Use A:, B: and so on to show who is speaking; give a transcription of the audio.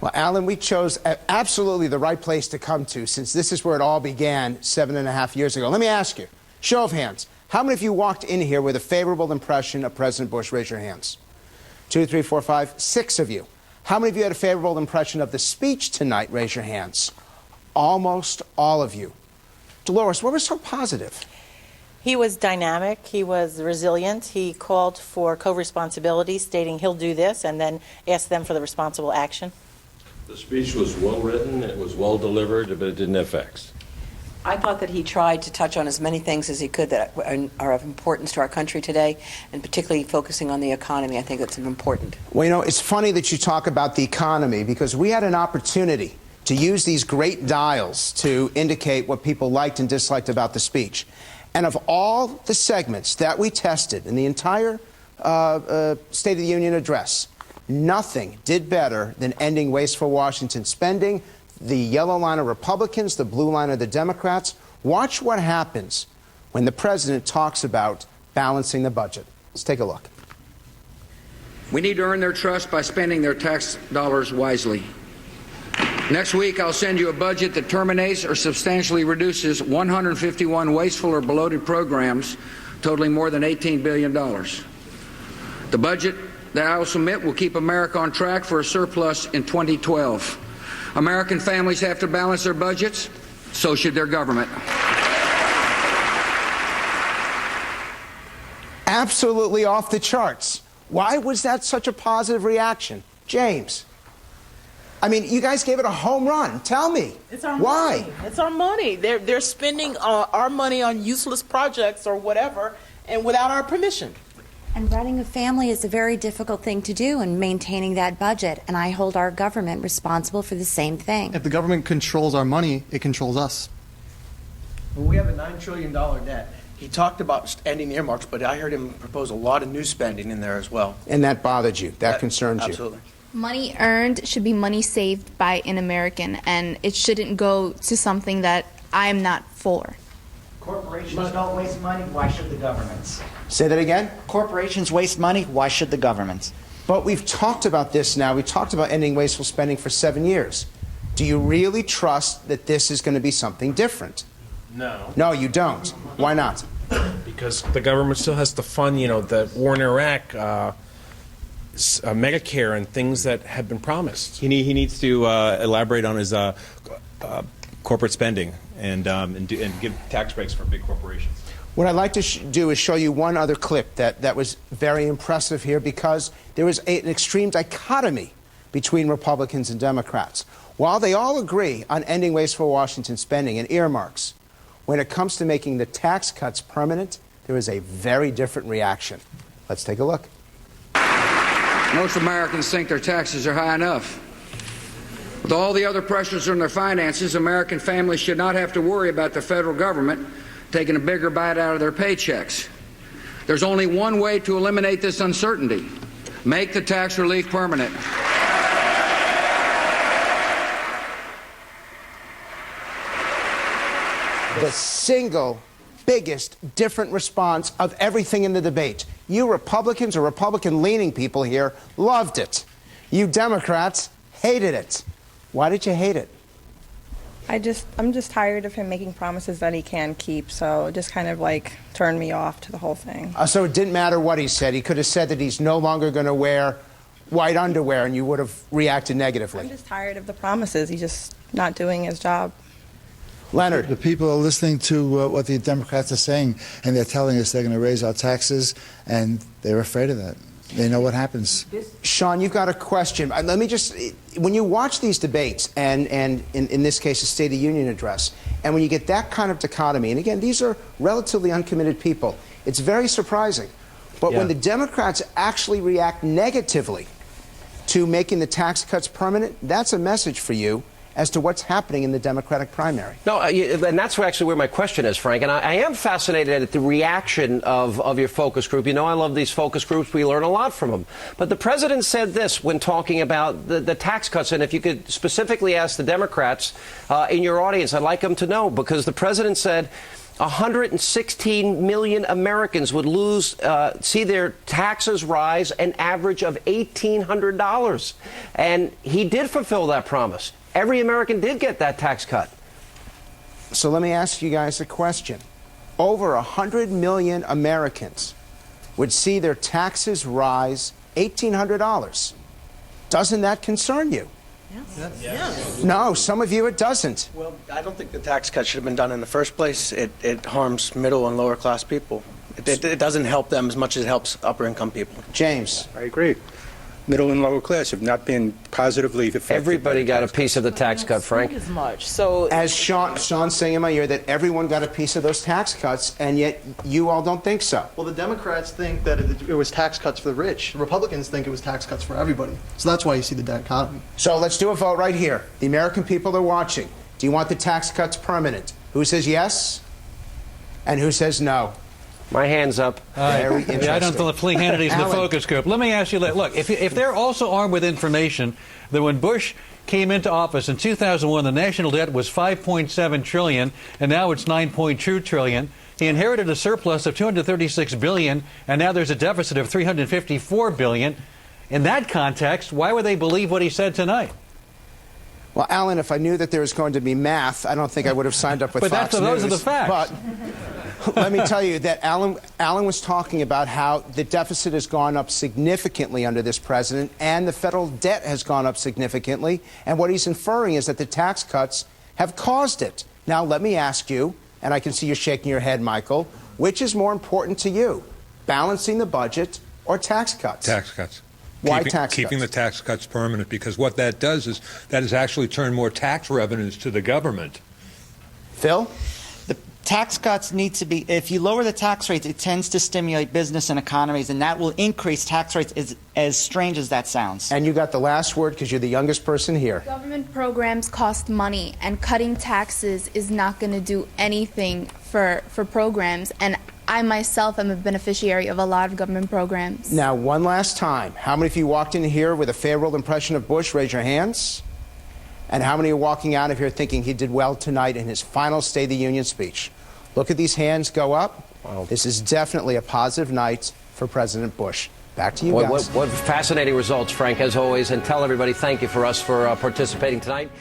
A: Well, Alan, we chose absolutely the right place to come to, since this is where it all began 7.5 years ago. Let me ask you, show of hands, how many of you walked in here with a favorable impression of President Bush? Raise your hands. 2, 3, 4, 5, 6 of you. How many of you had a favorable impression of the speech tonight? Raise your hands. Almost all of you. Dolores, what was so positive?
B: He was dynamic. He was resilient. He called for co-responsibility, stating he'll do this, and then asked them for the responsible action.
C: The speech was well written, it was well delivered, but it didn't have facts.
D: I thought that he tried to touch on as many things as he could that are of importance to our country today, and particularly focusing on the economy. I think that's important.
A: Well, you know, it's funny that you talk about the economy, because we had an opportunity to use these great dials to indicate what people liked and disliked about the speech. And of all the segments that we tested in the entire State of the Union address, nothing did better than ending wasteful Washington spending. The yellow line of Republicans, the blue line of the Democrats. Watch what happens when the president talks about balancing the budget. Let's take a look.
E: We need to earn their trust by spending their tax dollars wisely. Next week, I'll send you a budget that terminates or substantially reduces 151 wasteful or bloated programs totaling more than $18 billion. The budget that I will submit will keep America on track for a surplus in 2012. American families have to balance their budgets, so should their government.
A: Absolutely off the charts. Why was that such a positive reaction? James. I mean, you guys gave it a home run. Tell me.
F: It's our
A: why?
F: Money. It's our money. They're spending our money on useless projects or whatever, and without our permission.
G: And running a family is a very difficult thing to do, and maintaining that budget. And I hold our government responsible for the same thing.
H: If the government controls our money, it controls us.
I: Well, we have a $9 trillion debt. He talked about ending earmarks, but I heard him propose a lot of new spending in there as well.
A: And that bothered you? That concerned you?
I: Absolutely.
J: Money earned should be money saved by an American, and it shouldn't go to something that I'm not for.
K: Corporations don't waste money, why should the governments?
A: Say that again?
K: Corporations waste money, why should the governments?
A: But we've talked about this now. We talked about ending wasteful spending for 7 years. Do you really trust that this is going to be something different?
L: No.
A: No, you don't. Why not?
L: Because the government still has to fund, you know, the war in Iraq, Medicare, and things that have been promised.
M: He needs to elaborate on his corporate spending and give tax breaks for big corporations.
A: What I'd like to do is show you one other clip that was very impressive here, because there was an extreme dichotomy between Republicans and Democrats. While they all agree on ending wasteful Washington spending and earmarks, when it comes to making the tax cuts permanent, there is a very different reaction. Let's take a look.
E: Most Americans think their taxes are high enough. With all the other pressures on their finances, American families should not have to worry about the federal government taking a bigger bite out of their paychecks. There's only one way to eliminate this uncertainty: make the tax relief permanent.
A: The single biggest different response of everything in the debate. You Republicans or Republican-leaning people here loved it. You Democrats hated it. Why did you hate it?
N: I'm just tired of him making promises that he can't keep, so it just kind of like turned me off to the whole thing.
A: So it didn't matter what he said. He could have said that he's no longer going to wear white underwear, and you would have reacted negatively.
N: I'm just tired of the promises. He's just not doing his job.
A: Leonard.
O: The people are listening to what the Democrats are saying, and they're telling us they're going to raise our taxes, and they're afraid of that. They know what happens.
A: Sean, you've got a question. Let me just, when you watch these debates, and in this case, a State of the Union address, and when you get that kind of dichotomy, and again, these are relatively uncommitted people, it's very surprising. But when the Democrats actually react negatively to making the tax cuts permanent, that's a message for you as to what's happening in the Democratic primary.
P: No, and that's actually where my question is, Frank. And I am fascinated at the reaction of your focus group. You know, I love these focus groups. We learn a lot from them. But the president said this when talking about the tax cuts. And if you could specifically ask the Democrats in your audience, I'd like them to know, because the president said, 116 million Americans would see their taxes rise an average of $1,800. And he did fulfill that promise. Every American did get that tax cut.
A: So let me ask you guys a question. Over 100 million Americans would see their taxes rise $1,800. Doesn't that concern you?
I: Yes.
A: No, some of you it doesn't.
I: Well, I don't think the tax cut should have been done in the first place. It harms middle and lower class people. It doesn't help them as much as it helps upper income people.
A: James.
Q: I agree. Middle and lower class have not been positively affected.
P: Everybody got a piece of the tax cut, Frank.
F: As much. So
A: as Sean's saying in my ear that everyone got a piece of those tax cuts, and yet you all don't think so.
H: Well, the Democrats think that it was tax cuts for the rich. The Republicans think it was tax cuts for everybody. So that's why you see the dichotomy.
A: So let's do a vote right here. The American people are watching. Do you want the tax cuts permanent? Who says yes? And who says no?
P: My hand's up.
A: Very interesting.
R: I don't believe Hannity's in the focus group. Let me ask you, look, if they're also armed with information that when Bush came into office in 2001, the national debt was $5.7 trillion, and now it's $9.2 trillion. He inherited a surplus of $236 billion, and now there's a deficit of $354 billion. In that context, why would they believe what he said tonight?
A: Well, Alan, if I knew that there was going to be math, I don't think I would have signed up with Fox News.
R: But those are the facts.
A: But let me tell you that Alan was talking about how the deficit has gone up significantly under this president, and the federal debt has gone up significantly. And what he's inferring is that the tax cuts have caused it. Now, let me ask you, and I can see you shaking your head, Michael, which is more important to you, balancing the budget or tax cuts?
S: Tax cuts.
A: Why tax cuts?
S: Keeping the tax cuts permanent, because what that does is that has actually turned more tax revenues to the government.
A: Phil?
K: The tax cuts need to be, if you lower the tax rates, it tends to stimulate business and economies, and that will increase tax rates, as strange as that sounds.
A: And you got the last word because you're the youngest person here.
J: Government programs cost money, and cutting taxes is not going to do anything for programs. And I myself am a beneficiary of a lot of government programs.
A: Now, one last time, how many of you walked in here with a favorable impression of Bush? Raise your hands. And how many are walking out of here thinking he did well tonight in his final State of the Union speech? Look at these hands go up. Wow. This is definitely a positive night for President Bush. Back to you guys.
P: What fascinating results, Frank, as always. And tell everybody thank you for participating tonight.